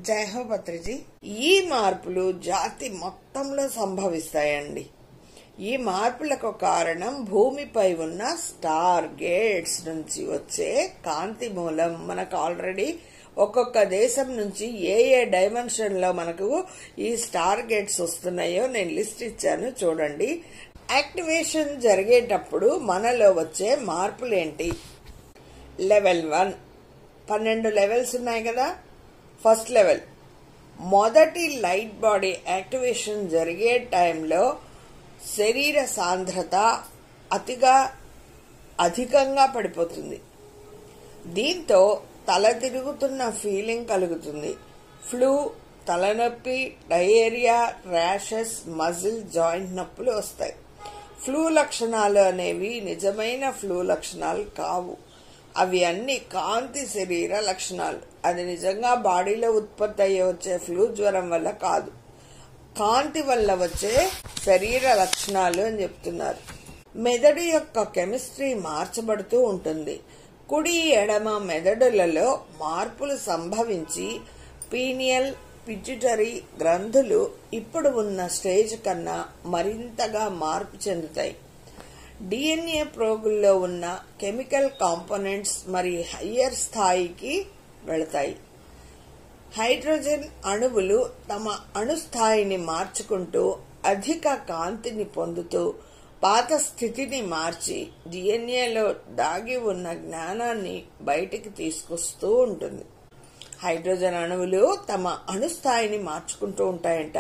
జై హో పత్రిజీ. ఈ మార్పులు జాతి మొత్తంలో సంభవిస్తాయండి. ఈ మార్పులకు కారణం భూమిపై ఉన్న స్టార్ గేట్స్ నుంచి వచ్చే కాంతి మూలం. మనకు ఆల్రెడీ ఒక్కొక్క దేశం నుంచి ఏ డైమెన్షన్ లో మనకు ఈ స్టార్ గేట్స్ వస్తున్నాయో నేను లిస్ట్ ఇచ్చాను, చూడండి. యాక్టివేషన్ జరిగేటప్పుడు మనలో వచ్చే మార్పులేంటి? లెవెల్ 1, 12 లెవెల్స్ ఉన్నాయి కదా. ఫస్ట్ లెవెల్, మొదటి లైట్ బాడీ యాక్టివేషన్ జరిగే టైంలో శరీర సాంద్రత అధికంగా పడిపోతుంది. దీంతో తల తిరుగుతున్న ఫీలింగ్ కలుగుతుంది. ఫ్లూ, తలనొప్పి, డయేరియా, ర్యాషెస్, మజిల్, జాయింట్ నొప్పులు వస్తాయి. ఫ్లూ లక్షణాలు అనేవి నిజమైన ఫ్లూ లక్షణాలు కావు. అవి అన్ని కాంతి శరీర లక్షణాలు. అది నిజంగా బాడీలో ఉత్పత్తి అయ్యే వచ్చే ఫ్లూ జ్వరం వల్ల కాదు, కాంతి వల్ల వచ్చే శరీర లక్షణాలు అని చెప్తున్నారు. మెదడు యొక్క కెమిస్ట్రీ మార్చబడుతూ ఉంటుంది. కుడి ఎడమ మెదడులలో మార్పులు సంభవించి పీనియల్, పిట్యూటరీ గ్రంథులు ఇప్పుడు ఉన్న స్టేజ్ కన్నా మరింతగా మార్పు చెందుతాయి. డిఎన్ఏ ప్రోగుల్లో ఉన్న కెమికల్ కాంపోనెంట్స్ మరి హయ్యర్ స్థాయికి వెళతాయి. హైడ్రోజన్ అణువులు తమ అణుస్థాయిని మార్చుకుంటూ అధిక కాంతిని పొందుతూ పాత స్థితిని మార్చి డిఎన్ఏలో దాగి ఉన్న జ్ఞానాన్ని బయటికి తీసుకొస్తూ ఉంటుంది. హైడ్రోజన్ అణువులు తమ అణుస్థాయిని మార్చుకుంటూ ఉంటాయంట,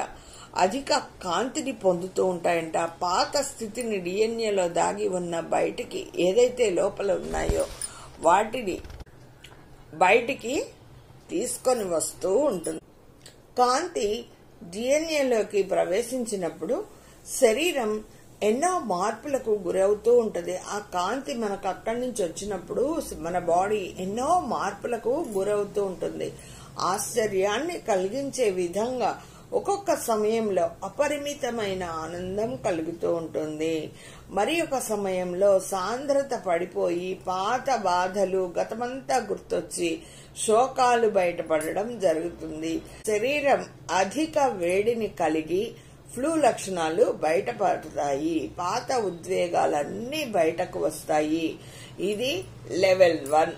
అధిక కాంతిని పొందుతూ ఉంటాయంట. పాత స్థితిని డిఎన్ఏలో దాగి ఉన్న బయటికి ఏదైతే లోపల ఉన్నాయో వాటిని బయటికి తీసుకొని వస్తూ ఉంటుంది. కాంతి డిఎన్ఏలోకి ప్రవేశించినప్పుడు శరీరం ఎన్నో మార్పులకు గురవుతూ ఉంటుంది. ఆ కాంతి మనకు అక్కడి నుంచి వచ్చినప్పుడు మన బాడీ ఎన్నో మార్పులకు గురవుతూ ఉంటుంది. ఆశ్చర్యాన్ని కలిగించే విధంగా ఒక్కొక్క సమయంలో అపరిమితమైన ఆనందం కలుగుతూ ఉంటుంది. మరి ఒక సమయంలో సాంద్రత పడిపోయి పాత బాధలు, గతమంతా గుర్తొచ్చి శోకాలు బయటపడడం జరుగుతుంది. శరీరం అధిక వేడిని కలిగి ఫ్లూ లక్షణాలు బయటపడతాయి. పాత ఉద్వేగాలన్నీ బయటకు వస్తాయి. ఇది లెవెల్ 1.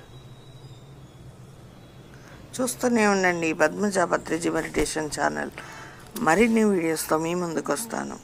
చూస్తూనే ఉండండి పద్మజ పత్రిజీ మెడిటేషన్ ఛానల్. మరిన్ని వీడియోస్తో మీ ముందుకు వస్తాను.